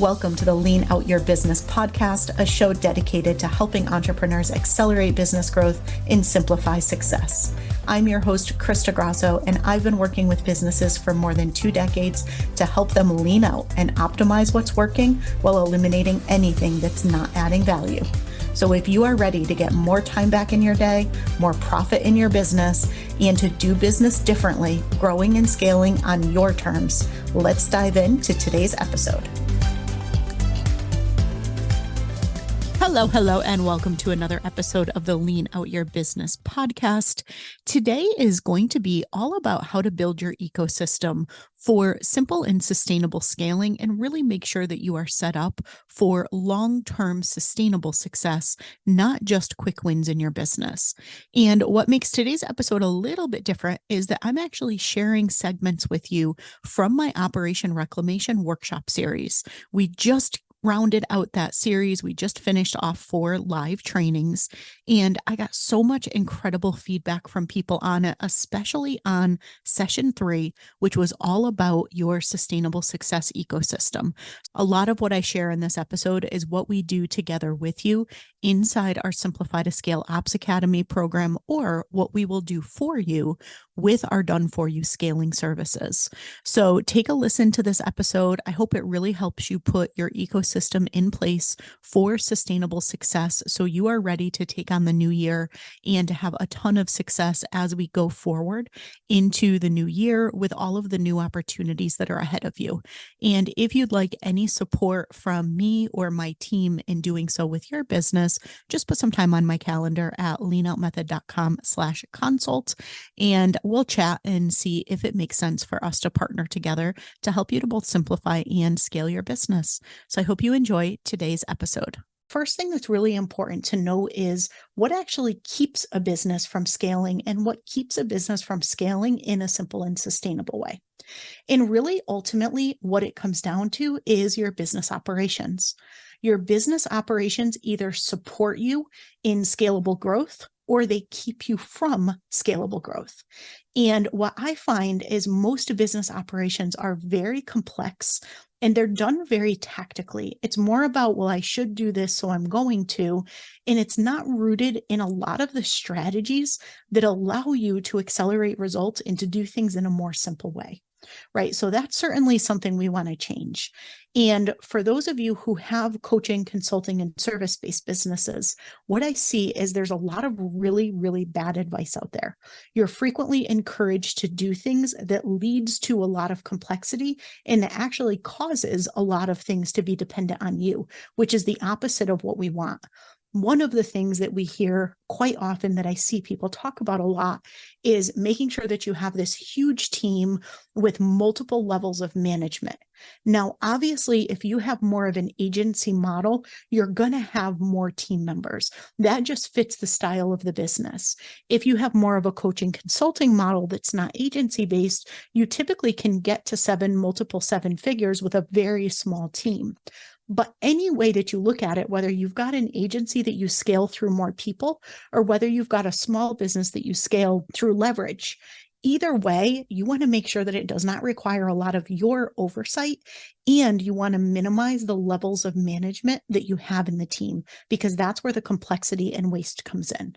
Welcome to the Lean Out Your Business podcast, a show dedicated to helping entrepreneurs accelerate business growth and simplify success. I'm your host, Krista Grasso, and I've been working with businesses for more than 2 decades to help them lean out and optimize what's working while eliminating anything that's not adding value. So if you are ready to get more time back in your day, more profit in your business, and to do business differently, growing and scaling on your terms, let's dive into today's episode. Hello, and welcome to another episode of the Lean Out Your Business podcast. Today is going to be all about how to build your ecosystem for simple and sustainable scaling and really make sure that you are set up for long-term sustainable success, not just quick wins in your business. And what makes today's episode a little bit different is that I'm actually sharing segments with you from my Operation Reclamation workshop series. We just rounded out that series. We just finished off 4 live trainings, and I got so much incredible feedback from people on it, especially on session 3, which was all about your sustainable success ecosystem. A lot of what I share in this episode is what we do together with you inside our Simplify to Scale Ops Academy program, or what we will do for you with our Done For You scaling services. So take a listen to this episode. I hope it really helps you put your ecosystem in place for sustainable success so you are ready to take on the new year and to have a ton of success as we go forward into the new year with all of the new opportunities that are ahead of you. And if you'd like any support from me or my team in doing so with your business, just put some time on my calendar at leanoutmethod.com/consult, and we'll chat and see if it makes sense for us to partner together to help you to both simplify and scale your business. So I hope you enjoy today's episode. First thing that's really important to know is what actually keeps a business from scaling and what keeps a business from scaling in a simple and sustainable way. And really, ultimately, what it comes down to is your business operations. Your business operations either support you in scalable growth or they keep you from scalable growth. And what I find is most business operations are very complex and they're done very tactically. It's more about, well, I should do this, so I'm going to, and it's not rooted in a lot of the strategies that allow you to accelerate results and to do things in a more simple way. Right. So that's certainly something we want to change. And for those of you who have coaching, consulting, and service-based businesses, what I see is there's a lot of really, really bad advice out there. You're frequently encouraged to do things that leads to a lot of complexity and that actually causes a lot of things to be dependent on you, which is the opposite of what we want. One of the things that we hear quite often that I see people talk about a lot is making sure that you have this huge team with multiple levels of management. Now, obviously, if you have more of an agency model, you're going to have more team members. That just fits the style of the business. If you have more of a coaching consulting model that's not agency based, you typically can get to multiple 7 figures with a very small team. But any way that you look at it, whether you've got an agency that you scale through more people or whether you've got a small business that you scale through leverage, either way, you want to make sure that it does not require a lot of your oversight, and you want to minimize the levels of management that you have in the team, because that's where the complexity and waste comes in.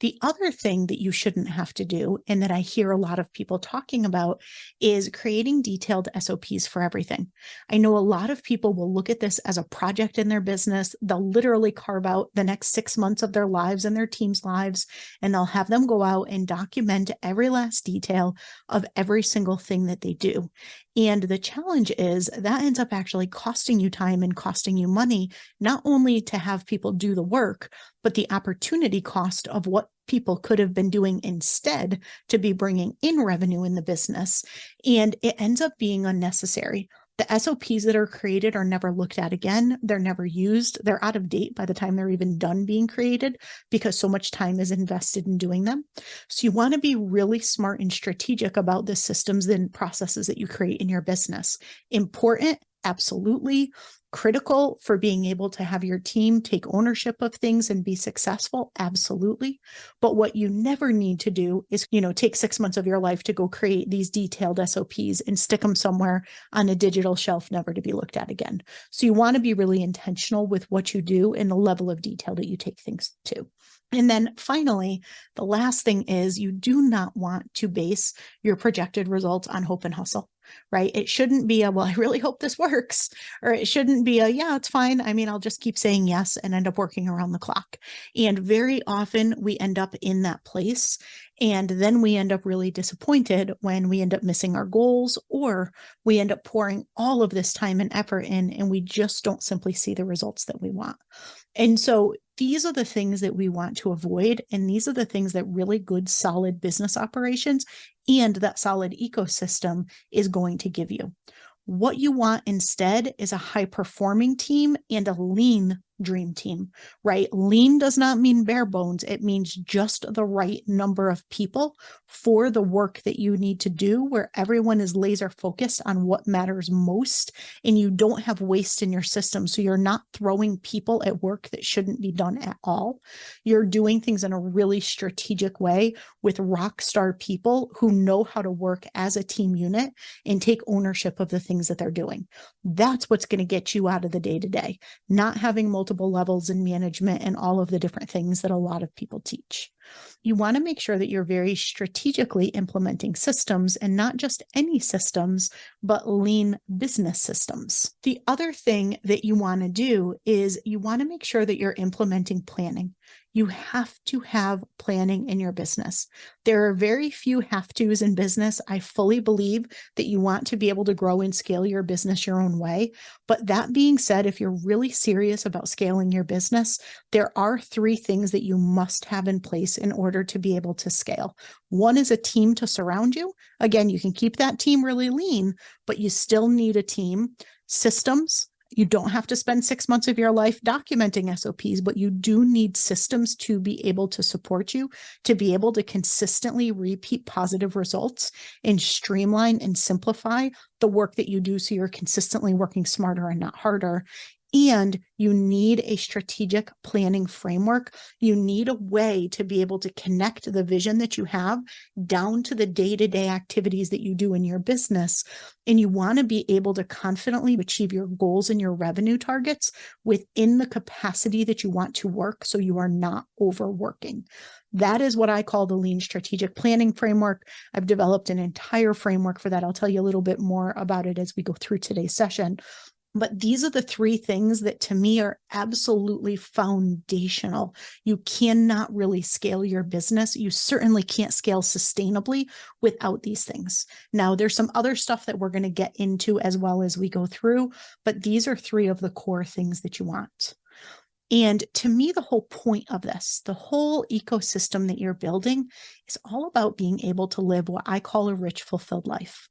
The other thing that you shouldn't have to do, and that I hear a lot of people talking about, is creating detailed SOPs for everything. I know a lot of people will look at this as a project in their business. They'll literally carve out the next 6 months of their lives and their team's lives, and they'll have them go out and document every last detail of every single thing that they do. And the challenge is that ends up actually costing you time and costing you money, not only to have people do the work, but the opportunity cost of what people could have been doing instead to be bringing in revenue in the business. And it ends up being unnecessary. The SOPs that are created are never looked at again. They're never used. They're out of date by the time they're even done being created because so much time is invested in doing them. So you want to be really smart and strategic about the systems and processes that you create in your business. Important, absolutely. Critical for being able to have your team take ownership of things and be successful? Absolutely. But what you never need to do is, take 6 months of your life to go create these detailed SOPs and stick them somewhere on a digital shelf, never to be looked at again. So you want to be really intentional with what you do and the level of detail that you take things to. And then finally, the last thing is you do not want to base your projected results on hope and hustle, right? It shouldn't be well, I really hope this works, or it shouldn't be yeah, it's fine. I mean, I'll just keep saying yes and end up working around the clock. And very often we end up in that place. And then we end up really disappointed when we end up missing our goals, or we end up pouring all of this time and effort in, and we just don't simply see the results that we want. And so these are the things that we want to avoid. And these are the things that really good, solid business operations and that solid ecosystem is going to give you. What you want instead is a high-performing team and a lean dream team, right? Lean does not mean bare bones. It means just the right number of people for the work that you need to do, where everyone is laser focused on what matters most, and you don't have waste in your system. So you're not throwing people at work that shouldn't be done at all. You're doing things in a really strategic way with rock star people who know how to work as a team unit and take ownership of the things that they're doing. That's what's going to get you out of the day-to-day, not having multiple levels in management and all of the different things that a lot of people teach. You want to make sure that you're very strategically implementing systems, and not just any systems, but lean business systems. The other thing that you want to do is you want to make sure that you're implementing planning. You have to have planning in your business. There are very few have-tos in business. I fully believe that you want to be able to grow and scale your business your own way. But that being said, if you're really serious about scaling your business, there are 3 things that you must have in place in order to be able to scale. One is a team to surround you. Again, you can keep that team really lean, but you still need a team. Systems. You don't have to spend 6 months of your life documenting SOPs, but you do need systems to be able to support you, to be able to consistently repeat positive results and streamline and simplify the work that you do so you're consistently working smarter and not harder. And you need a strategic planning framework. You need a way to be able to connect the vision that you have down to the day-to-day activities that you do in your business. And you want to be able to confidently achieve your goals and your revenue targets within the capacity that you want to work, so you are not overworking. That is what I call the lean strategic planning framework. I've developed an entire framework for that. I'll tell you a little bit more about it as we go through today's session. But these are the 3 things that to me are absolutely foundational. You cannot really scale your business. You certainly can't scale sustainably without these things. Now, there's some other stuff that we're going to get into as well as we go through, but these are 3 of the core things that you want. And to me, the whole point of this, the whole ecosystem that you're building, is all about being able to live what I call a rich, fulfilled life.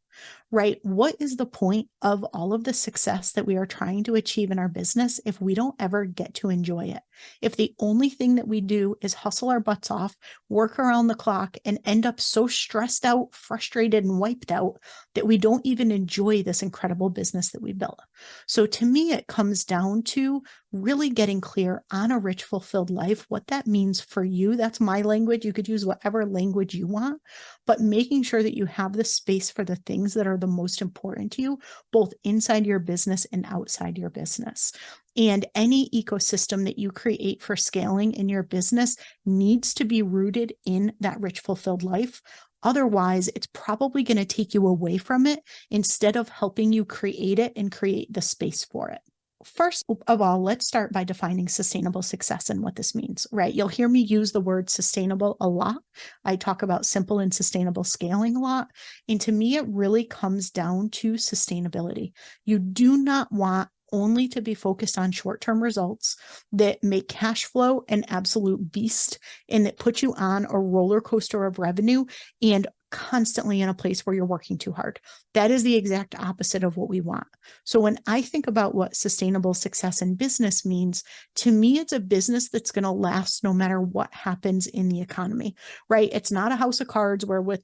Right? What is the point of all of the success that we are trying to achieve in our business if we don't ever get to enjoy it? If the only thing that we do is hustle our butts off, work around the clock, and end up so stressed out, frustrated, and wiped out that we don't even enjoy this incredible business that we built. So to me, it comes down to really getting clear on a rich, fulfilled life, what that means for you. That's my language. You could use whatever language you want, but making sure that you have the space for the things that are the most important to you, both inside your business and outside your business. And any ecosystem that you create for scaling in your business needs to be rooted in that rich, fulfilled life. Otherwise, it's probably going to take you away from it instead of helping you create it and create the space for it. First of all, let's start by defining sustainable success and what this means, right? You'll hear me use the word sustainable a lot. I talk about simple and sustainable scaling a lot. And to me, it really comes down to sustainability. You do not want only to be focused on short-term results that make cash flow an absolute beast and that put you on a roller coaster of revenue and constantly in a place where you're working too hard. That is the exact opposite of what we want. So when I think about what sustainable success in business means, to me, it's a business that's going to last no matter what happens in the economy, right? It's not a house of cards where with,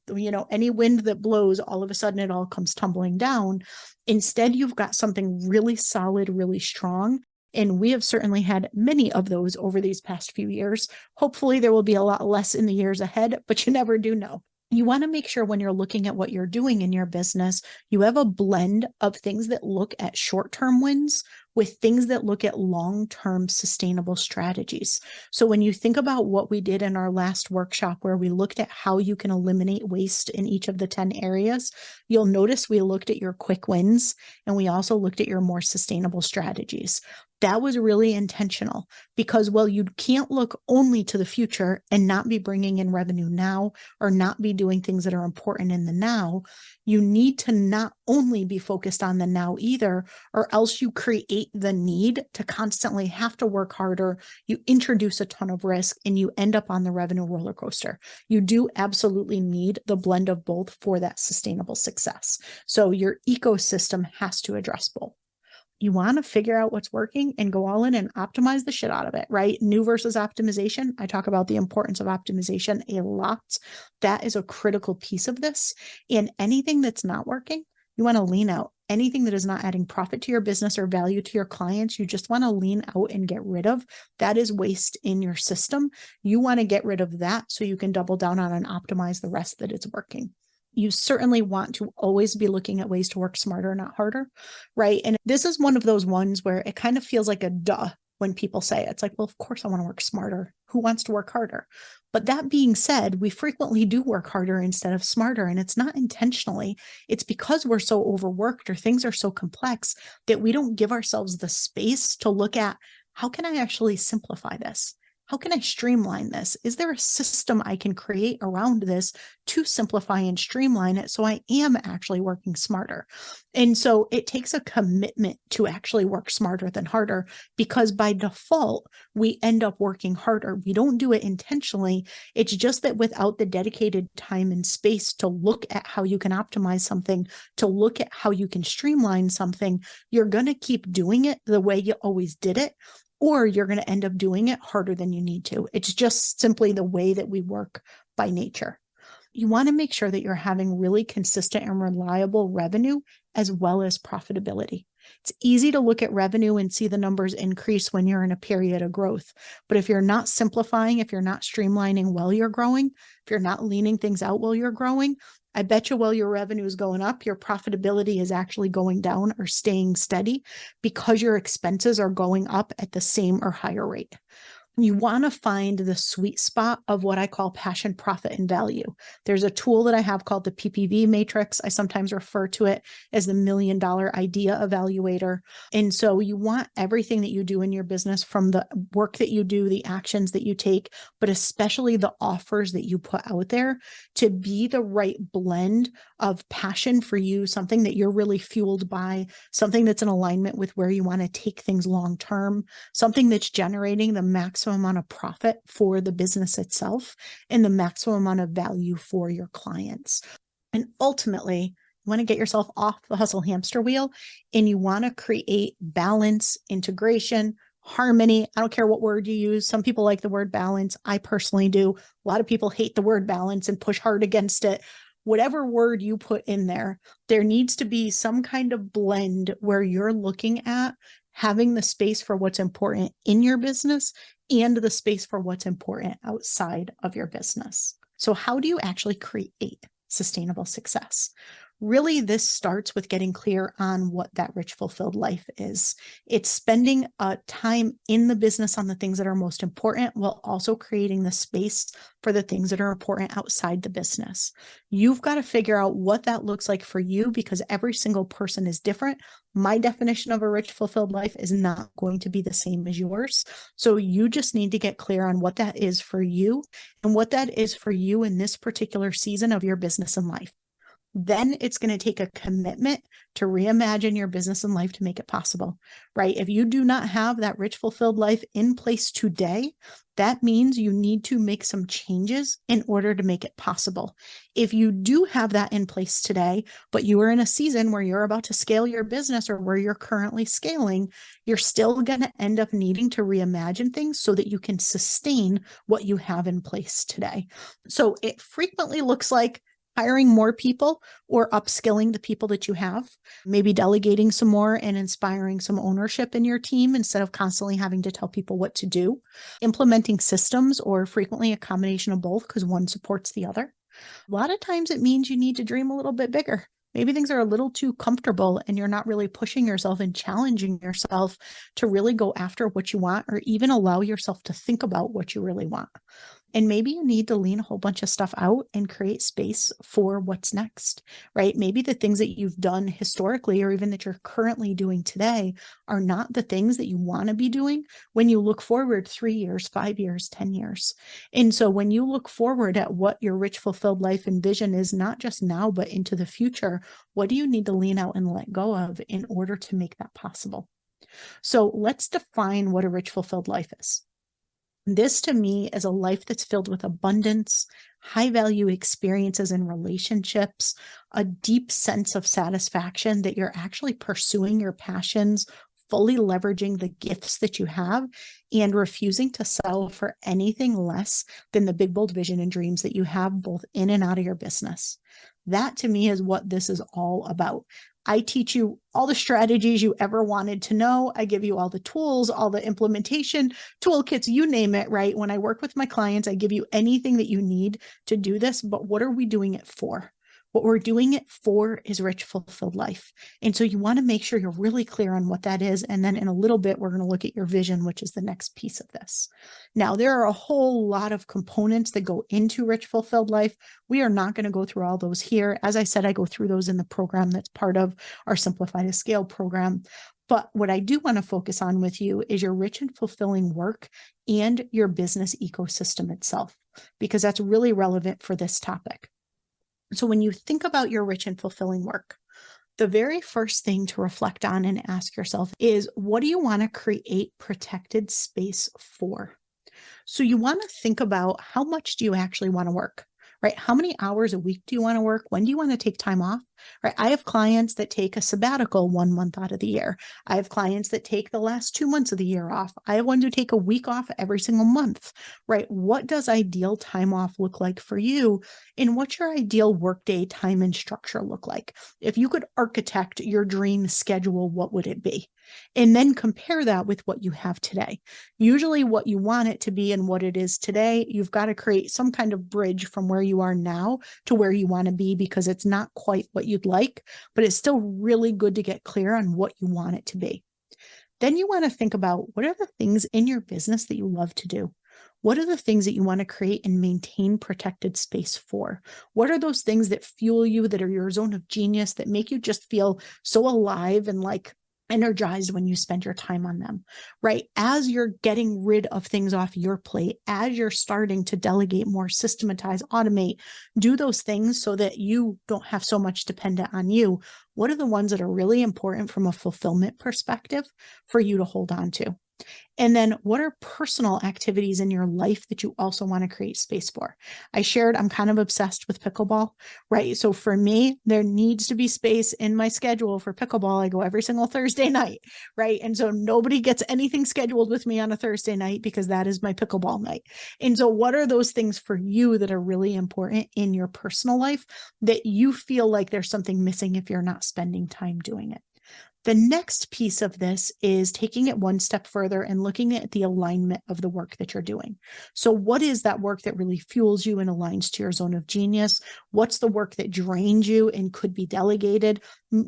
any wind that blows, all of a sudden it all comes tumbling down. Instead, you've got something really solid, really strong. And we have certainly had many of those over these past few years. Hopefully there will be a lot less in the years ahead, but you never do know. You want to make sure when you're looking at what you're doing in your business, you have a blend of things that look at short-term wins with things that look at long-term sustainable strategies. So when you think about what we did in our last workshop, where we looked at how you can eliminate waste in each of the 10 areas, you'll notice we looked at your quick wins and we also looked at your more sustainable strategies. That was really intentional because, well, you can't look only to the future and not be bringing in revenue now or not be doing things that are important in the now. You need to not only be focused on the now either, or else you create the need to constantly have to work harder. You introduce a ton of risk and you end up on the revenue roller coaster. You do absolutely need the blend of both for that sustainable success. So your ecosystem has to address both. You want to figure out what's working and go all in and optimize the shit out of it, right? New versus optimization. I talk about the importance of optimization a lot. That is a critical piece of this. And anything that's not working, you want to lean out. Anything that is not adding profit to your business or value to your clients, you just want to lean out and get rid of. That is waste in your system. You want to get rid of that so you can double down on and optimize the rest that it's working. You certainly want to always be looking at ways to work smarter, not harder, right? And this is one of those ones where it kind of feels like a duh when people say it. It's like, well, of course I want to work smarter. Who wants to work harder? But that being said, we frequently do work harder instead of smarter. And it's not intentionally. It's because we're so overworked or things are so complex that we don't give ourselves the space to look at, how can I actually simplify this? How can I streamline this? Is there a system I can create around this to simplify and streamline it so I am actually working smarter? And so it takes a commitment to actually work smarter than harder, because by default, we end up working harder. We don't do it intentionally. It's just that without the dedicated time and space to look at how you can optimize something, to look at how you can streamline something, you're going to keep doing it the way you always did it, or you're going to end up doing it harder than you need to. It's just simply the way that we work by nature. You want to make sure that you're having really consistent and reliable revenue as well as profitability. It's easy to look at revenue and see the numbers increase when you're in a period of growth. But if you're not simplifying, if you're not streamlining while you're growing, if you're not leaning things out while you're growing, I bet you while your revenue is going up, your profitability is actually going down or staying steady because your expenses are going up at the same or higher rate. You want to find the sweet spot of what I call passion, profit, and value. There's a tool that I have called the PPV matrix. I sometimes refer to it as the $1 million idea evaluator. And so you want everything that you do in your business, from the work that you do, the actions that you take, but especially the offers that you put out there, to be the right blend of passion for you, something that you're really fueled by, something that's in alignment with where you want to take things long term, something that's generating the maximum amount of profit for the business itself and the maximum amount of value for your clients. And ultimately, you want to get yourself off the hustle hamster wheel, and you want to create balance, integration, harmony. I don't care what word you use. Some people like the word balance. I personally do. A lot of people hate the word balance and push hard against it. Whatever word you put in there, there needs to be some kind of blend where you're looking at having the space for what's important in your business and the space for what's important outside of your business. So how do you actually create sustainable success? Really, this starts with getting clear on what that rich, fulfilled life is. It's spending time in the business on the things that are most important, while also creating the space for the things that are important outside the business. You've got to figure out what that looks like for you, because every single person is different. My definition of a rich, fulfilled life is not going to be the same as yours. So you just need to get clear on what that is for you and what that is for you in this particular season of your business and life. Then it's going to take a commitment to reimagine your business and life to make it possible, right? If you do not have that rich, fulfilled life in place today, that means you need to make some changes in order to make it possible. If you do have that in place today, but you are in a season where you're about to scale your business or where you're currently scaling, you're still going to end up needing to reimagine things so that you can sustain what you have in place today. So it frequently looks like hiring more people or upskilling the people that you have, maybe delegating some more and inspiring some ownership in your team instead of constantly having to tell people what to do, implementing systems, or frequently a combination of both because one supports the other. A lot of times it means you need to dream a little bit bigger. Maybe things are a little too comfortable and you're not really pushing yourself and challenging yourself to really go after what you want or even allow yourself to think about what you really want. And maybe you need to lean a whole bunch of stuff out and create space for what's next, right? Maybe the things that you've done historically or even that you're currently doing today are not the things that you want to be doing when you look forward 3 years, 5 years, 10 years. And so when you look forward at what your rich, fulfilled life and vision is, not just now, but into the future, what do you need to lean out and let go of in order to make that possible? So let's define what a rich, fulfilled life is. This to me is a life that's filled with abundance, high value experiences and relationships, a deep sense of satisfaction that you're actually pursuing your passions, fully leveraging the gifts that you have, and refusing to settle for anything less than the big, bold vision and dreams that you have both in and out of your business. That to me is what this is all about. I teach you all the strategies you ever wanted to know. I give you all the tools, all the implementation toolkits, you name it, right? When I work with my clients, I give you anything that you need to do this, but what are we doing it for? What we're doing it for is rich, fulfilled life. And so you want to make sure you're really clear on what that is. And then in a little bit, we're going to look at your vision, which is the next piece of this. Now, there are a whole lot of components that go into rich, fulfilled life. We are not going to go through all those here. As I said, I go through those in the program that's part of our Simplify to Scale program. But what I do want to focus on with you is your rich and fulfilling work and your business ecosystem itself, because that's really relevant for this topic. So when you think about your rich and fulfilling work, the very first thing to reflect on and ask yourself is, what do you want to create protected space for? So you want to think about, how much do you actually want to work, right? How many hours a week do you want to work? When do you want to take time off, right? I have clients that take a sabbatical 1 month out of the year. I have clients that take the last 2 months of the year off. I have ones who take a week off every single month, right? What does ideal time off look like for you? And what's your ideal workday time and structure look like? If you could architect your dream schedule, what would it be? And then compare that with what you have today. Usually what you want it to be and what it is today, you've got to create some kind of bridge from where you are now to where you want to be, because it's not quite what you'd like, but it's still really good to get clear on what you want it to be. Then you want to think about, what are the things in your business that you love to do? What are the things that you want to create and maintain protected space for? What are those things that fuel you, that are your zone of genius, that make you just feel so alive and like energized when you spend your time on them, right? As you're getting rid of things off your plate, as you're starting to delegate more, systematize, automate, do those things so that you don't have so much dependent on you. What are the ones that are really important from a fulfillment perspective for you to hold on to? And then what are personal activities in your life that you also want to create space for? I shared, I'm kind of obsessed with pickleball, right? So for me, there needs to be space in my schedule for pickleball. I go every single Thursday night, right? And so nobody gets anything scheduled with me on a Thursday night, because that is my pickleball night. And so what are those things for you that are really important in your personal life that you feel like there's something missing if you're not spending time doing it? The next piece of this is taking it one step further and looking at the alignment of the work that you're doing. So what is that work that really fuels you and aligns to your zone of genius? What's the work that drains you and could be delegated?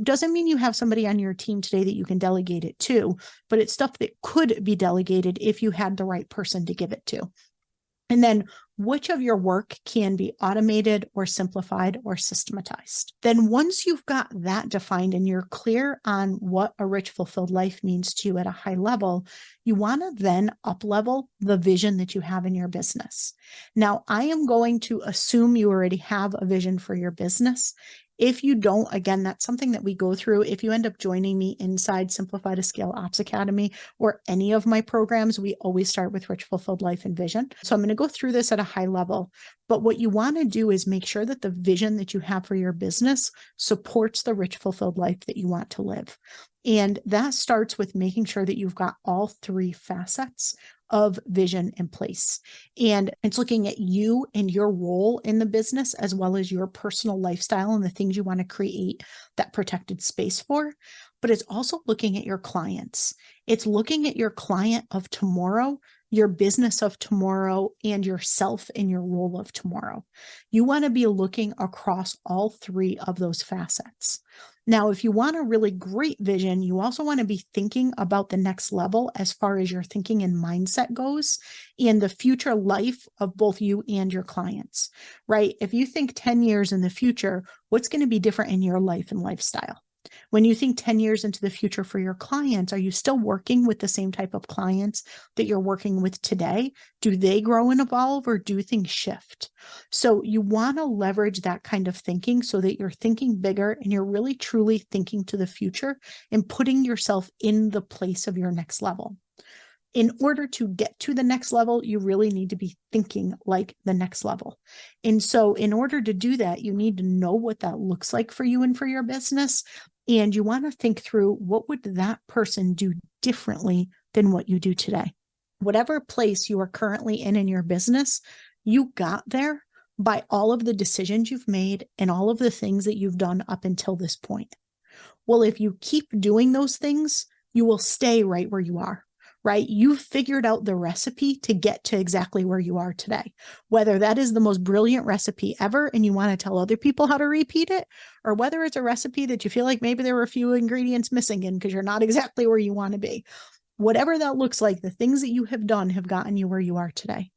Doesn't mean you have somebody on your team today that you can delegate it to, but it's stuff that could be delegated if you had the right person to give it to. And then which of your work can be automated or simplified or systematized? Then once you've got that defined and you're clear on what a rich, fulfilled life means to you at a high level, you want to then up-level the vision that you have in your business. Now, I am going to assume you already have a vision for your business. If you don't, again, that's something that we go through. If you end up joining me inside Simplify to Scale Ops Academy or any of my programs, we always start with Rich, Fulfilled Life and Vision. So I'm going to go through this at a high level. But what you want to do is make sure that the vision that you have for your business supports the rich, fulfilled life that you want to live. And that starts with making sure that you've got all three facets of vision in place. And it's looking at you and your role in the business, as well as your personal lifestyle and the things you want to create that protected space for. But it's also looking at your clients. It's looking at your client of tomorrow, your business of tomorrow, and yourself in your role of tomorrow. You want to be looking across all three of those facets. Now, if you want a really great vision, you also want to be thinking about the next level as far as your thinking and mindset goes and the future life of both you and your clients, right? If you think 10 years in the future, what's going to be different in your life and lifestyle? When you think 10 years into the future for your clients, are you still working with the same type of clients that you're working with today? Do they grow and evolve, or do things shift? So you want to leverage that kind of thinking so that you're thinking bigger and you're really truly thinking to the future and putting yourself in the place of your next level. In order to get to the next level, you really need to be thinking like the next level. And so in order to do that, you need to know what that looks like for you and for your business. And you want to think through, what would that person do differently than what you do today? Whatever place you are currently in your business, you got there by all of the decisions you've made and all of the things that you've done up until this point. Well, if you keep doing those things, you will stay right where you are. Right? You've figured out the recipe to get to exactly where you are today, whether that is the most brilliant recipe ever and you want to tell other people how to repeat it, or whether it's a recipe that you feel like maybe there were a few ingredients missing in because you're not exactly where you want to be. Whatever that looks like, the things that you have done have gotten you where you are today.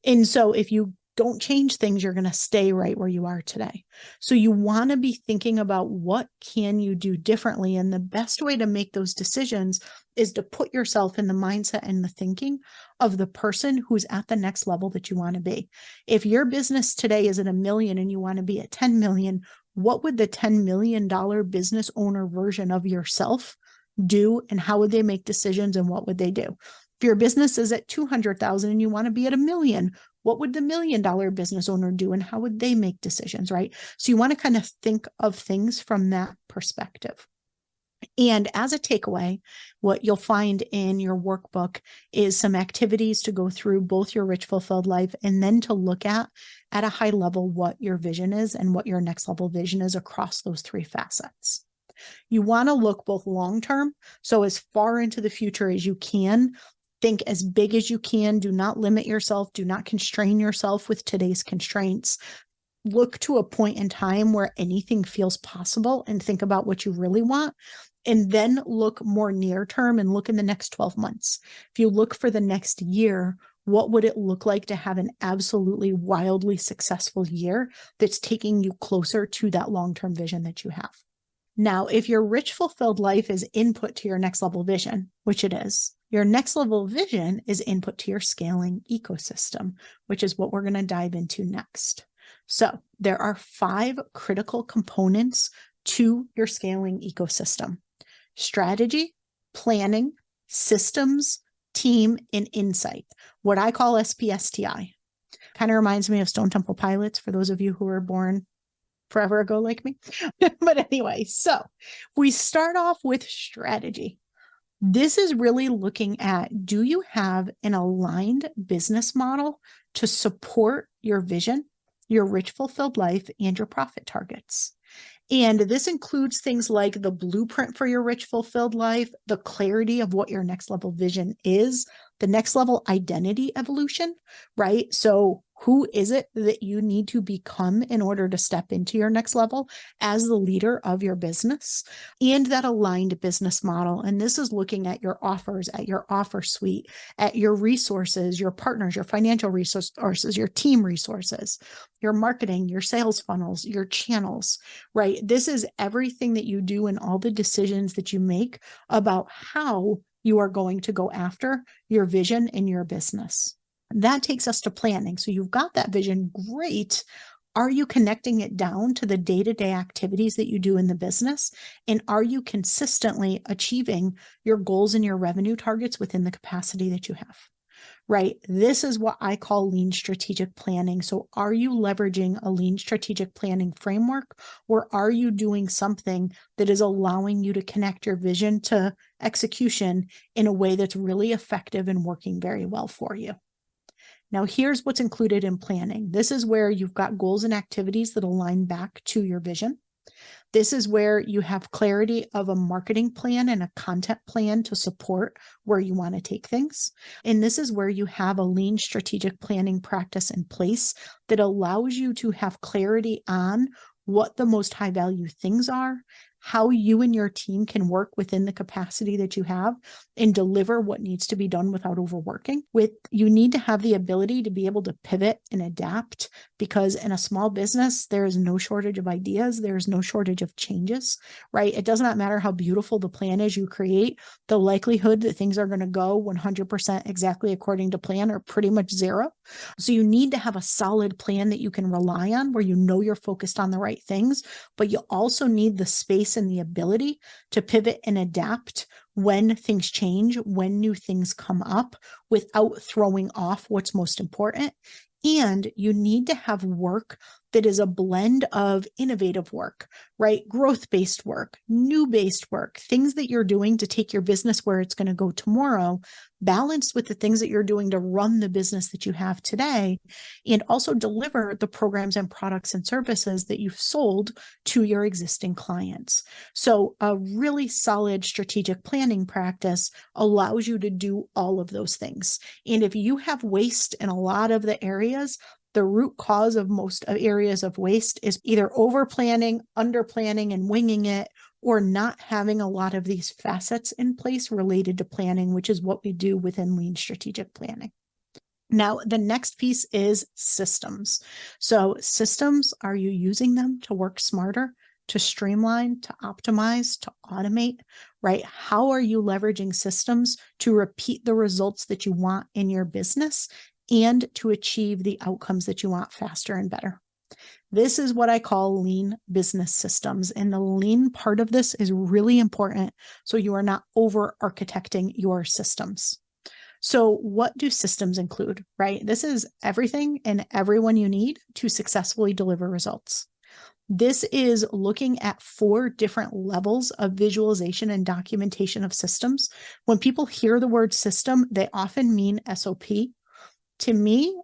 And so if you don't change things, you're going to stay right where you are today. So you want to be thinking about, what can you do differently? And the best way to make those decisions is to put yourself in the mindset and the thinking of the person who's at the next level that you want to be. If your business today is at $1 million and you want to be at 10 million, what would the $10 million business owner version of yourself do? And how would they make decisions, and what would they do? If your business is at 200,000 and you want to be at $1 million, what would the $1 million business owner do, and how would they make decisions, right? So you want to kind of think of things from that perspective. And as a takeaway, what you'll find in your workbook is some activities to go through both your rich, fulfilled life, and then to look at a high level what your vision is and what your next level vision is across those three facets. You want to look both long-term, so as far into the future as you can. Think as big as you can. Do not limit yourself. Do not constrain yourself with today's constraints. Look to a point in time where anything feels possible and think about what you really want. And then look more near term and look in the next 12 months. If you look for the next year, what would it look like to have an absolutely wildly successful year that's taking you closer to that long-term vision that you have? Now, if your rich, fulfilled life is input to your next level vision, which it is, your next level vision is input to your scaling ecosystem, which is what we're going to dive into next. So there are 5 critical components to your scaling ecosystem: strategy, planning, systems, team, and insight, what I call SPSTI. Kind of reminds me of Stone Temple Pilots, for those of you who were born forever ago like me. But anyway, so we start off with strategy. This is really looking at, do you have an aligned business model to support your vision, your rich, fulfilled life, and your profit targets? And this includes things like the blueprint for your rich, fulfilled life, the clarity of what your next level vision is, the next level identity evolution, right? So who is it that you need to become in order to step into your next level as the leader of your business, and that aligned business model. And this is looking at your offers, at your offer suite, at your resources, your partners, your financial resources, your team resources, your marketing, your sales funnels, your channels, right? This is everything that you do and all the decisions that you make about how you are going to go after your vision in your business. That takes us to planning. So you've got that vision, great. Are you connecting it down to the day-to-day activities that you do in the business? And are you consistently achieving your goals and your revenue targets within the capacity that you have? Right? This is what I call lean strategic planning. So are you leveraging a lean strategic planning framework, or are you doing something that is allowing you to connect your vision to execution in a way that's really effective and working very well for you? Now, here's what's included in planning. This is where you've got goals and activities that align back to your vision. This is where you have clarity of a marketing plan and a content plan to support where you want to take things. And this is where you have a lean strategic planning practice in place that allows you to have clarity on what the most high value things are, how you and your team can work within the capacity that you have and deliver what needs to be done without overworking. You need to have the ability to be able to pivot and adapt, because in a small business, there is no shortage of ideas. There is no shortage of changes, right? It does not matter how beautiful the plan is you create. The likelihood that things are going to go 100% exactly according to plan are pretty much zero. So you need to have a solid plan that you can rely on, where you know you're focused on the right things, but you also need the space and the ability to pivot and adapt when things change, when new things come up, without throwing off what's most important. And you need to have work that is a blend of innovative work, right? Growth-based work, new-based work, things that you're doing to take your business where it's going to go tomorrow, balanced with the things that you're doing to run the business that you have today, and also deliver the programs and products and services that you've sold to your existing clients. So a really solid strategic planning practice allows you to do all of those things. And if you have waste in a lot of the areas, the root cause of most areas of waste is either over planning, under planning, and winging it, or not having a lot of these facets in place related to planning, which is what we do within lean strategic planning. Now, the next piece is systems. So systems, are you using them to work smarter, to streamline, to optimize, to automate, right? How are you leveraging systems to repeat the results that you want in your business and to achieve the outcomes that you want faster and better? This is what I call lean business systems. And the lean part of this is really important, so you are not over-architecting your systems. So what do systems include, right? This is everything and everyone you need to successfully deliver results. This is looking at 4 different levels of visualization and documentation of systems. When people hear the word system, they often mean SOP. To me,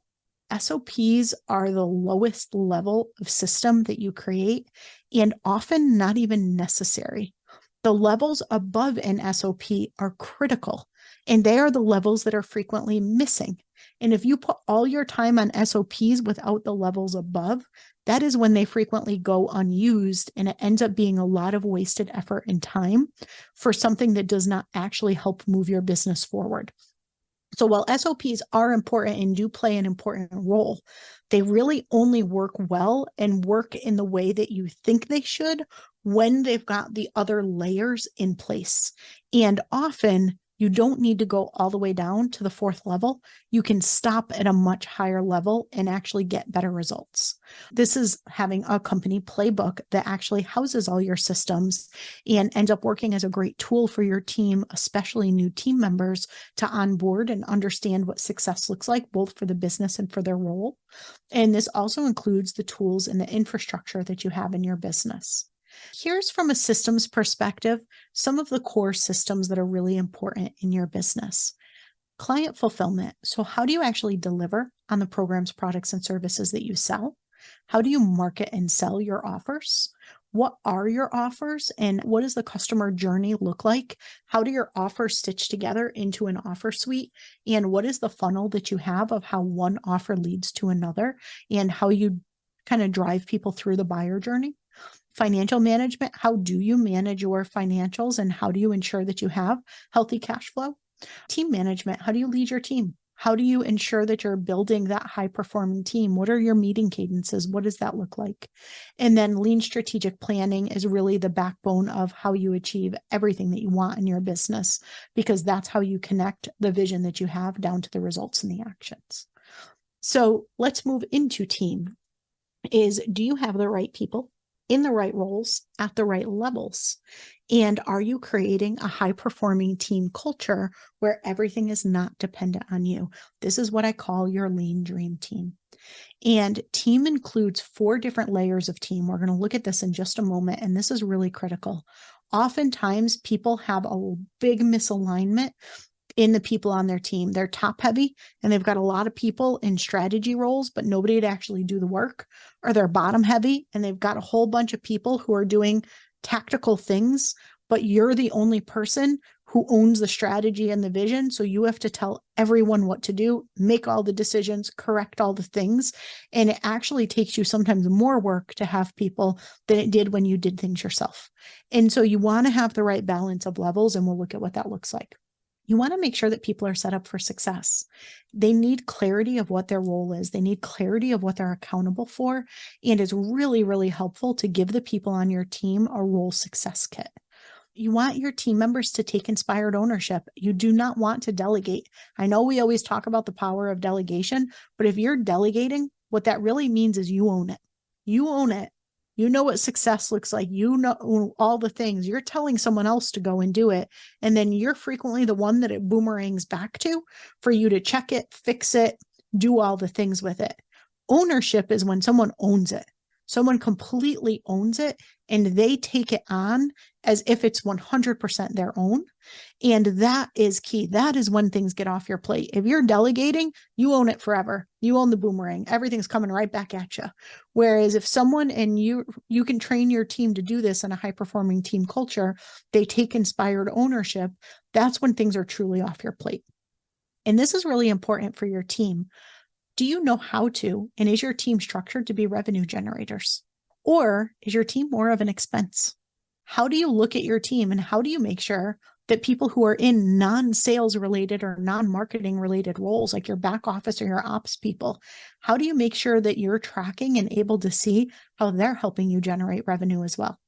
SOPs are the lowest level of system that you create, and often not even necessary. The levels above an SOP are critical, and they are the levels that are frequently missing. And if you put all your time on SOPs without the levels above, that is when they frequently go unused, and it ends up being a lot of wasted effort and time for something that does not actually help move your business forward. So while SOPs are important and do play an important role, they really only work well and work in the way that you think they should when they've got the other layers in place. And often you don't need to go all the way down to the 4th level. You can stop at a much higher level and actually get better results. This is having a company playbook that actually houses all your systems and ends up working as a great tool for your team, especially new team members, to onboard and understand what success looks like, both for the business and for their role. And this also includes the tools and the infrastructure that you have in your business. Here's, from a systems perspective, some of the core systems that are really important in your business. Client fulfillment. So how do you actually deliver on the programs, products, and services that you sell? How do you market and sell your offers? What are your offers, and what does the customer journey look like? How do your offers stitch together into an offer suite? And what is the funnel that you have of how one offer leads to another, and how you kind of drive people through the buyer journey? Financial management. How do you manage your financials, and how do you ensure that you have healthy cash flow? Team management. How do you lead your team? How do you ensure that you're building that high-performing team? What are your meeting cadences? What does that look like? And then lean strategic planning is really the backbone of how you achieve everything that you want in your business, because that's how you connect the vision that you have down to the results and the actions. So let's move into team. is, do you have the right people in the right roles at the right levels? And are you creating a high-performing team culture where everything is not dependent on you? This is what I call your lean dream team. And team includes 4 different layers of team. We're going to look at this in just a moment, and this is really critical. Oftentimes, people have a big misalignment in the people on their team. They're top heavy and they've got a lot of people in strategy roles, but nobody to actually do the work, or they're bottom heavy and they've got a whole bunch of people who are doing tactical things, but you're the only person who owns the strategy and the vision. So you have to tell everyone what to do, make all the decisions, correct all the things. And it actually takes you sometimes more work to have people than it did when you did things yourself. And so you want to have the right balance of levels, and we'll look at what that looks like. You want to make sure that people are set up for success. They need clarity of what their role is. They need clarity of what they're accountable for. And it's really, really helpful to give the people on your team a role success kit. You want your team members to take inspired ownership. You do not want to delegate. I know we always talk about the power of delegation, but if you're delegating, what that really means is you own it. You own it. You know what success looks like. You know all the things. You're telling someone else to go and do it. And then you're frequently the one that it boomerangs back to for you to check it, fix it, do all the things with it. Ownership is when someone owns it. Someone completely owns it and they take it on as if it's 100% their own. And that is key. That is when things get off your plate. If you're delegating, you own it forever. You own the boomerang. Everything's coming right back at you. Whereas if someone, and you can train your team to do this in a high-performing team culture, they take inspired ownership, that's when things are truly off your plate. And this is really important for your team. Do you know how to, and is your team structured to be revenue generators? Or is your team more of an expense? How do you look at your team, and how do you make sure that people who are in non-sales related or non-marketing related roles, like your back office or your ops people, how do you make sure that you're tracking and able to see how they're helping you generate revenue as well?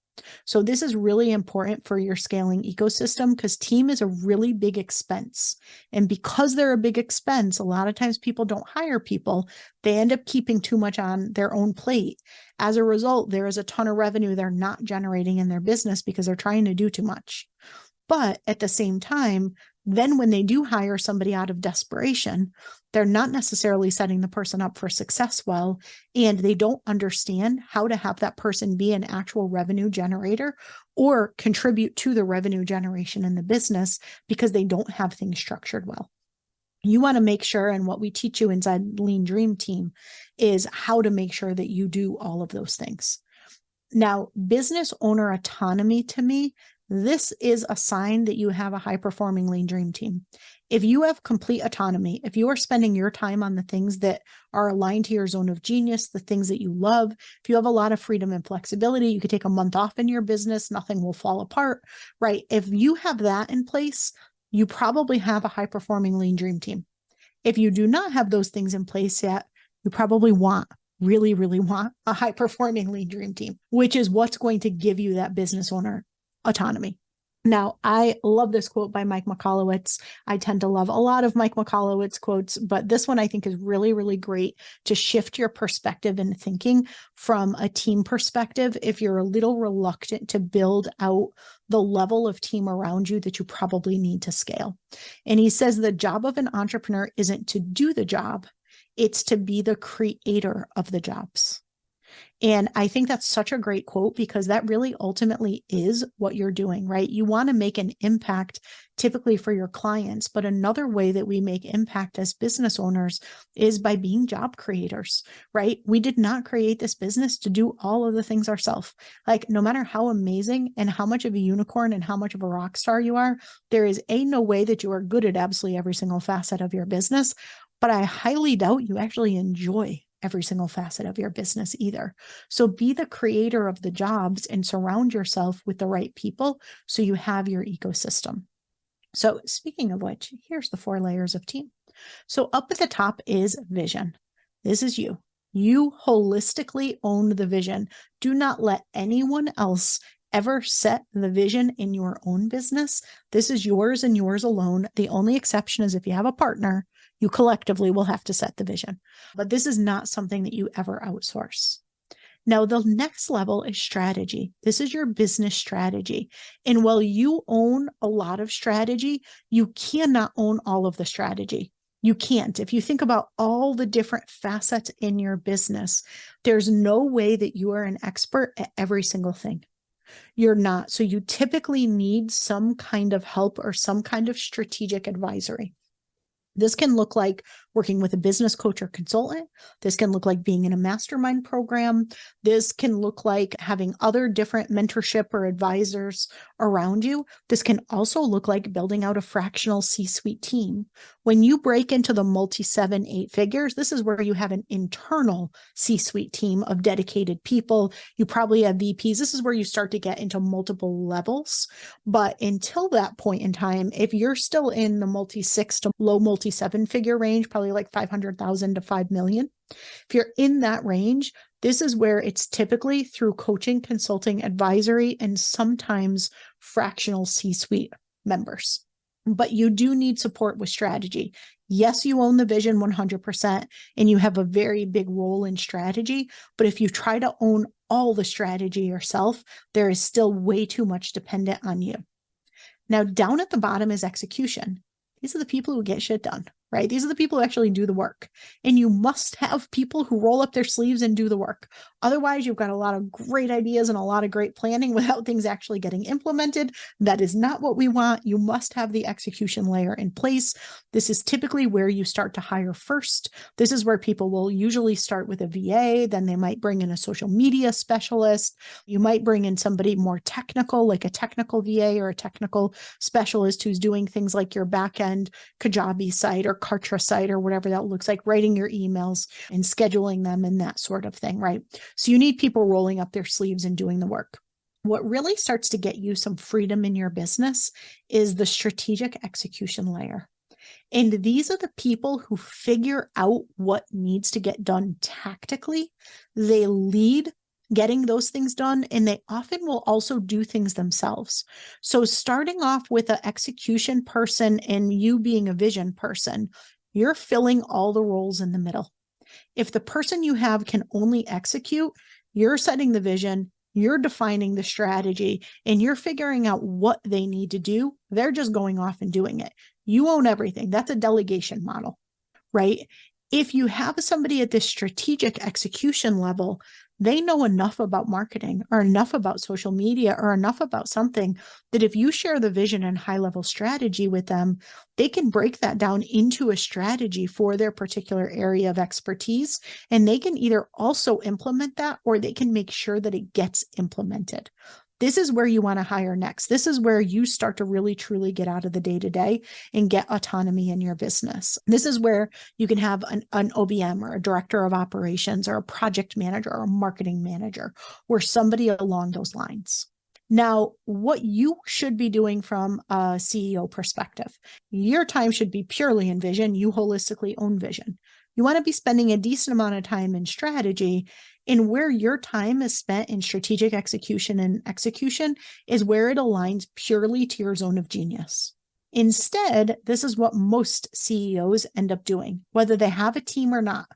So this is really important for your scaling ecosystem, because team is a really big expense. And because they're a big expense, a lot of times people don't hire people. They end up keeping too much on their own plate. As a result, there is a ton of revenue they're not generating in their business because they're trying to do too much. But at the same time, then when they do hire somebody out of desperation, they're not necessarily setting the person up for success well, and they don't understand how to have that person be an actual revenue generator or contribute to the revenue generation in the business because they don't have things structured well. You want to make sure, and what we teach you inside Lean Dream Team is how to make sure that you do all of those things. Now, business owner autonomy, to me, this is a sign that you have a high-performing Lean Dream Team. If you have complete autonomy, if you are spending your time on the things that are aligned to your zone of genius, the things that you love, if you have a lot of freedom and flexibility, you could take a month off in your business, nothing will fall apart, right? If you have that in place, you probably have a high-performing Lean Dream Team. If you do not have those things in place yet, you probably really, really want a high-performing Lean Dream Team, which is what's going to give you that business owner autonomy. Now, I love this quote by Mike Michalowicz. I tend to love a lot of Mike Michalowicz quotes, but this one I think is really, really great to shift your perspective and thinking from a team perspective if you're a little reluctant to build out the level of team around you that you probably need to scale. And he says the job of an entrepreneur isn't to do the job, it's to be the creator of the jobs. And I think that's such a great quote, because that really ultimately is what you're doing, right? You want to make an impact typically for your clients, but another way that we make impact as business owners is by being job creators, right? We did not create this business to do all of the things ourselves. Like, no matter how amazing and how much of a unicorn and how much of a rock star you are, there is no way that you are good at absolutely every single facet of your business. But I highly doubt you actually enjoy every single facet of your business either. So be the creator of the jobs and surround yourself with the right people so you have your ecosystem. So speaking of which, here's the 4 layers of team. So up at the top is vision. This is you. You holistically own the vision. Do not let anyone else ever set the vision in your own business. This is yours and yours alone. The only exception is if you have a partner, you collectively will have to set the vision. But this is not something that you ever outsource. Now, the next level is strategy. This is your business strategy. And while you own a lot of strategy, you cannot own all of the strategy. You can't. If you think about all the different facets in your business, there's no way that you are an expert at every single thing. You're not. So you typically need some kind of help or some kind of strategic advisory. This can look like working with a business coach or consultant. This can look like being in a mastermind program. This can look like having other different mentorship or advisors around you. This can also look like building out a fractional C-suite team. When you break into the multi-7, 8 figures, this is where you have an internal C-suite team of dedicated people. You probably have VPs. This is where you start to get into multiple levels. But until that point in time, if you're still in the multi-6 to low multi-7 figure range, probably like 500,000 to 5 million. If you're in that range, this is where it's typically through coaching, consulting, advisory, and sometimes fractional C-suite members. But you do need support with strategy. Yes, you own the vision 100% and you have a very big role in strategy. But if you try to own all the strategy yourself, there is still way too much dependent on you. Now, down at the bottom is execution. These are the people who get shit done, right? These are the people who actually do the work. And you must have people who roll up their sleeves and do the work. Otherwise, you've got a lot of great ideas and a lot of great planning without things actually getting implemented. That is not what we want. You must have the execution layer in place. This is typically where you start to hire first. This is where people will usually start with a VA, then they might bring in a social media specialist. You might bring in somebody more technical, like a technical VA or a technical specialist who's doing things like your back-end Kajabi site or Kartra site or whatever that looks like, writing your emails and scheduling them and that sort of thing, right? So you need people rolling up their sleeves and doing the work. What really starts to get you some freedom in your business is the strategic execution layer. And these are the people who figure out what needs to get done tactically. They lead getting those things done, and they often will also do things themselves. So starting off with an execution person and you being a vision person, you're filling all the roles in the middle. If the person you have can only execute, you're setting the vision, you're defining the strategy, and you're figuring out what they need to do. They're just going off and doing it. You own everything. That's a delegation model, right? If you have somebody at this strategic execution level, they know enough about marketing or enough about social media or enough about something that if you share the vision and high-level strategy with them, they can break that down into a strategy for their particular area of expertise. And they can either also implement that or they can make sure that it gets implemented. This is where you want to hire next. This is where you start to really, truly get out of the day-to-day and get autonomy in your business. This is where you can have an OBM or a director of operations or a project manager or a marketing manager or somebody along those lines. Now, what you should be doing from a CEO perspective, your time should be purely in vision. You holistically own vision. You want to be spending a decent amount of time in strategy, and where your time is spent in strategic execution and execution is where it aligns purely to your zone of genius. Instead, this is what most CEOs end up doing, whether they have a team or not.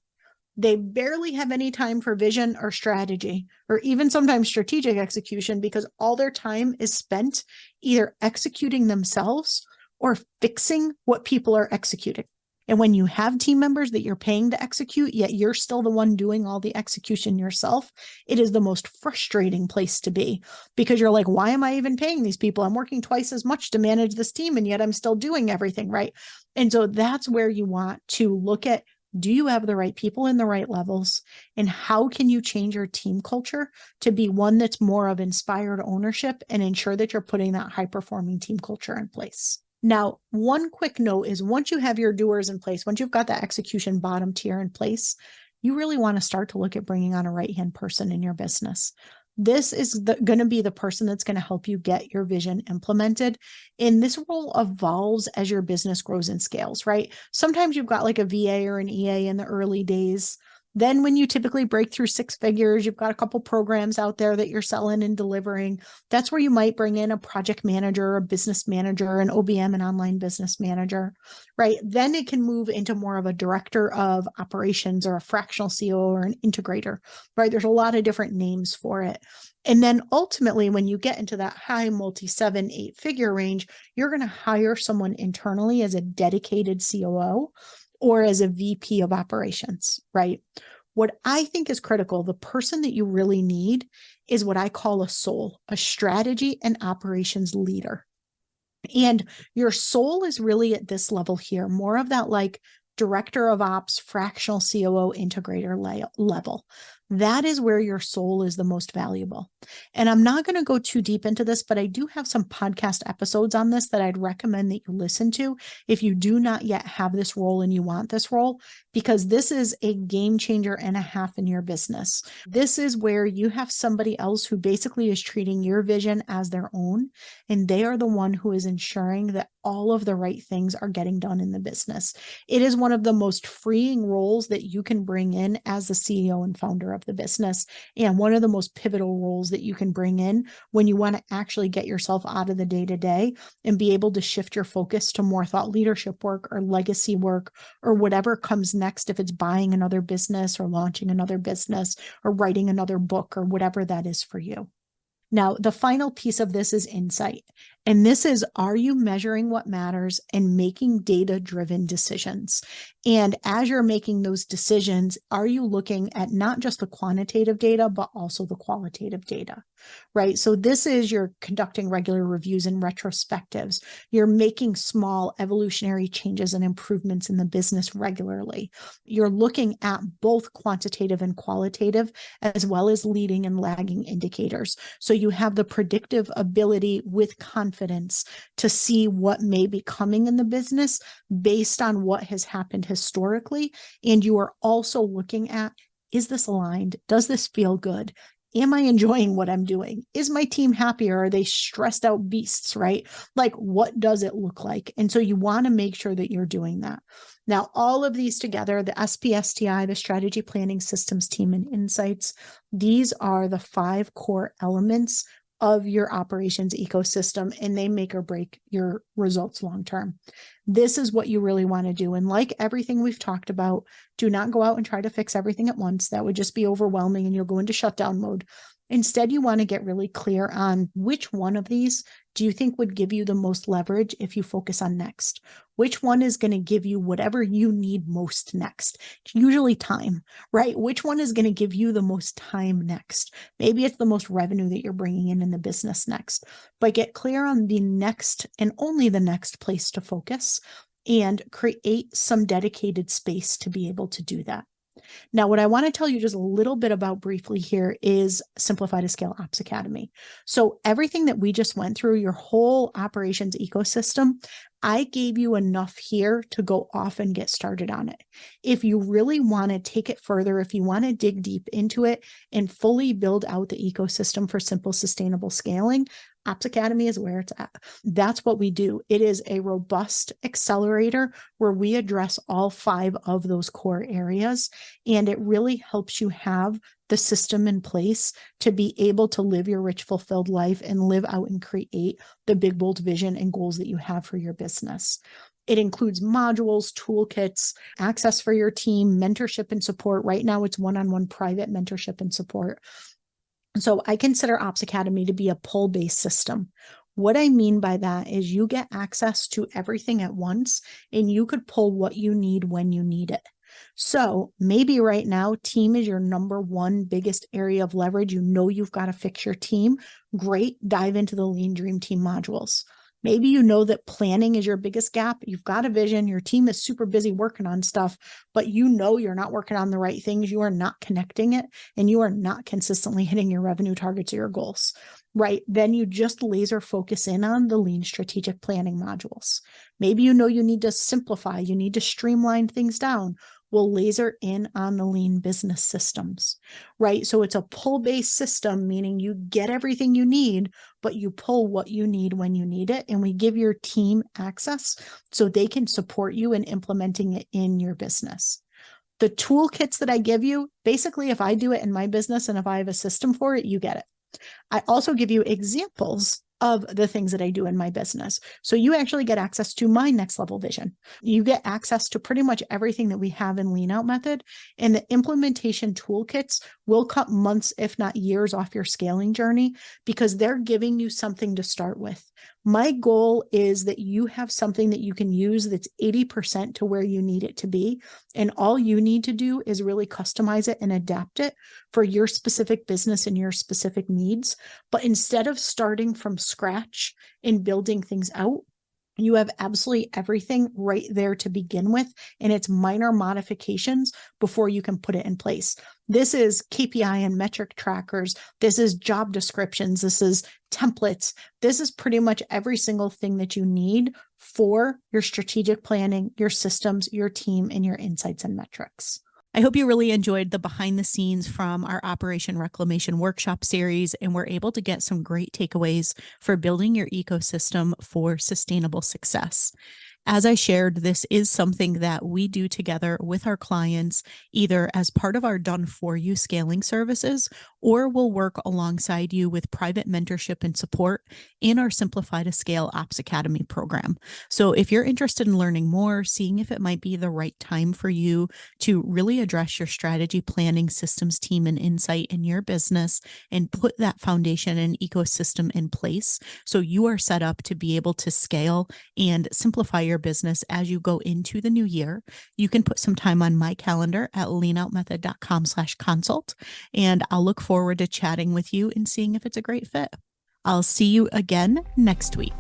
They barely have any time for vision or strategy, or even sometimes strategic execution, because all their time is spent either executing themselves or fixing what people are executing. And when you have team members that you're paying to execute, yet you're still the one doing all the execution yourself, it is the most frustrating place to be, because you're like, why am I even paying these people? I'm working twice as much to manage this team, and yet I'm still doing everything, right? And so that's where you want to look at, do you have the right people in the right levels? And how can you change your team culture to be one that's more of inspired ownership and ensure that you're putting that high-performing team culture in place? Now, one quick note is once you have your doers in place, once you've got that execution bottom tier in place, you really want to start to look at bringing on a right-hand person in your business. This is going to be the person that's going to help you get your vision implemented. And this role evolves as your business grows and scales, right? Sometimes you've got like a VA or an EA in the early days Then when you typically break through six figures, you've got a couple programs out there that you're selling and delivering. That's where you might bring in a project manager, a business manager, an OBM, an online business manager, right? Then it can move into more of a director of operations or a fractional CEO or an integrator, right? There's a lot of different names for it. And then ultimately, when you get into that high multi-7, 8-figure range, you're going to hire someone internally as a dedicated COO or as a VP of operations, right? What I think is critical, the person that you really need is what I call a soul, a strategy and operations leader. And your soul is really at this level here, more of that like director of ops, fractional COO, integrator level. That is where your soul is the most valuable. And I'm not going to go too deep into this, but I do have some podcast episodes on this that I'd recommend that you listen to if you do not yet have this role and you want this role, because this is a game changer and a half in your business. This is where you have somebody else who basically is treating your vision as their own, and they are the one who is ensuring that all of the right things are getting done in the business. It is one of the most freeing roles that you can bring in as the CEO and founder of the business, and one of the most pivotal roles that you can bring in when you want to actually get yourself out of the day-to-day and be able to shift your focus to more thought leadership work or legacy work or whatever comes next, if it's buying another business or launching another business or writing another book or whatever that is for you. Now, the final piece of this is insight. And this is, are you measuring what matters and making data-driven decisions? And as you're making those decisions, are you looking at not just the quantitative data, but also the qualitative data, right? So this is, you're conducting regular reviews and retrospectives. You're making small evolutionary changes and improvements in the business regularly. You're looking at both quantitative and qualitative, as well as leading and lagging indicators. So you have the predictive ability with confidence to see what may be coming in the business based on what has happened historically. And you are also looking at, is this aligned? Does this feel good? Am I enjoying what I'm doing? Is my team happy, or are they stressed out beasts, right? Like, what does it look like? And so you want to make sure that you're doing that. Now, all of these together, the SPSTI, the Strategy Planning Systems Team, and Insights, these are the 5 core elements of your operations ecosystem, and they make or break your results long-term. This is what you really want to do. And like everything we've talked about, do not go out and try to fix everything at once. That would just be overwhelming and you'll go into shutdown mode. Instead, you want to get really clear on which one of these do you think would give you the most leverage if you focus on next? Which one is going to give you whatever you need most next? It's usually time, right? Which one is going to give you the most time next? Maybe it's the most revenue that you're bringing in the business next. But get clear on the next and only the next place to focus, and create some dedicated space to be able to do that. Now, what I want to tell you just a little bit about briefly here is Simplify to Scale Ops Academy. So everything that we just went through, your whole operations ecosystem, I gave you enough here to go off and get started on it. If you really want to take it further, if you want to dig deep into it and fully build out the ecosystem for simple, sustainable scaling, Ops Academy is where it's at. That's what we do. It is a robust accelerator where we address all 5 of those core areas, and it really helps you have the system in place to be able to live your rich, fulfilled life and live out and create the big, bold vision and goals that you have for your business. It includes modules, toolkits, access for your team, mentorship and support. Right now, it's one-on-one private mentorship and support. So I consider Ops Academy to be a pull-based system. What I mean by that is you get access to everything at once, and you could pull what you need when you need it. So maybe right now, team is your number one biggest area of leverage. You know you've got to fix your team. Great. Dive into the Lean Dream Team modules. Maybe you know that planning is your biggest gap. You've got a vision. Your team is super busy working on stuff, but you know you're not working on the right things. You are not connecting it, and you are not consistently hitting your revenue targets or your goals, right? Then you just laser focus in on the Lean Strategic Planning modules. Maybe you know you need to simplify. You need to streamline things down. We'll laser in on the Lean Business Systems, right? So it's a pull-based system, meaning you get everything you need, but you pull what you need when you need it. And we give your team access so they can support you in implementing it in your business. The toolkits that I give you, basically, if I do it in my business and if I have a system for it, you get it. I also give you examples of the things that I do in my business. So you actually get access to my next level vision. You get access to pretty much everything that we have in Lean Out Method, and the implementation toolkits will cut months, if not years, off your scaling journey because they're giving you something to start with. My goal is that you have something that you can use that's 80% to where you need it to be. And all you need to do is really customize it and adapt it for your specific business and your specific needs. But instead of starting from scratch and building things out, you have absolutely everything right there to begin with, and it's minor modifications before you can put it in place. This is KPI and metric trackers. This is job descriptions. This is templates. This is pretty much every single thing that you need for your strategic planning, your systems, your team, and your insights and metrics. I hope you really enjoyed the behind the scenes from our Operation Reclamation workshop series, and were able to get some great takeaways for building your ecosystem for sustainable success. As I shared, this is something that we do together with our clients, either as part of our done for you scaling services, or we'll work alongside you with private mentorship and support in our Simplify to Scale Ops Academy program. So if you're interested in learning more, seeing if it might be the right time for you to really address your strategy, planning, systems, team, and insight in your business and put that foundation and ecosystem in place so you are set up to be able to scale and simplify your business as you go into the new year, you can put some time on my calendar at leanoutmethod.com/consult, and I'll look forward to chatting with you and seeing if it's a great fit. I'll see you again next week.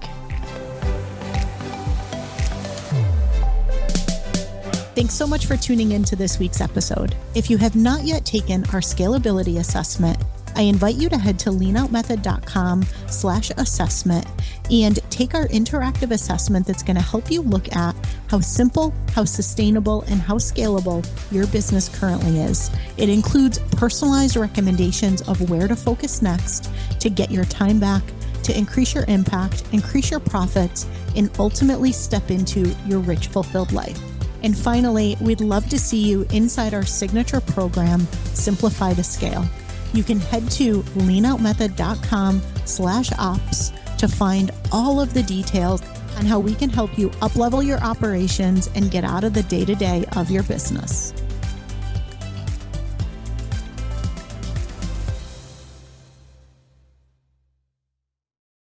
Thanks so much for tuning in to this week's episode. If you have not yet taken our scalability assessment, I invite you to head to leanoutmethod.com/assessment and take our interactive assessment that's going to help you look at how simple, how sustainable, and how scalable your business currently is. It includes personalized recommendations of where to focus next to get your time back, to increase your impact, increase your profits, and ultimately step into your rich, fulfilled life. And finally, we'd love to see you inside our signature program, Simplify to Scale. You can head to leanoutmethod.com/ops to find all of the details on how we can help you up-level your operations and get out of the day-to-day of your business.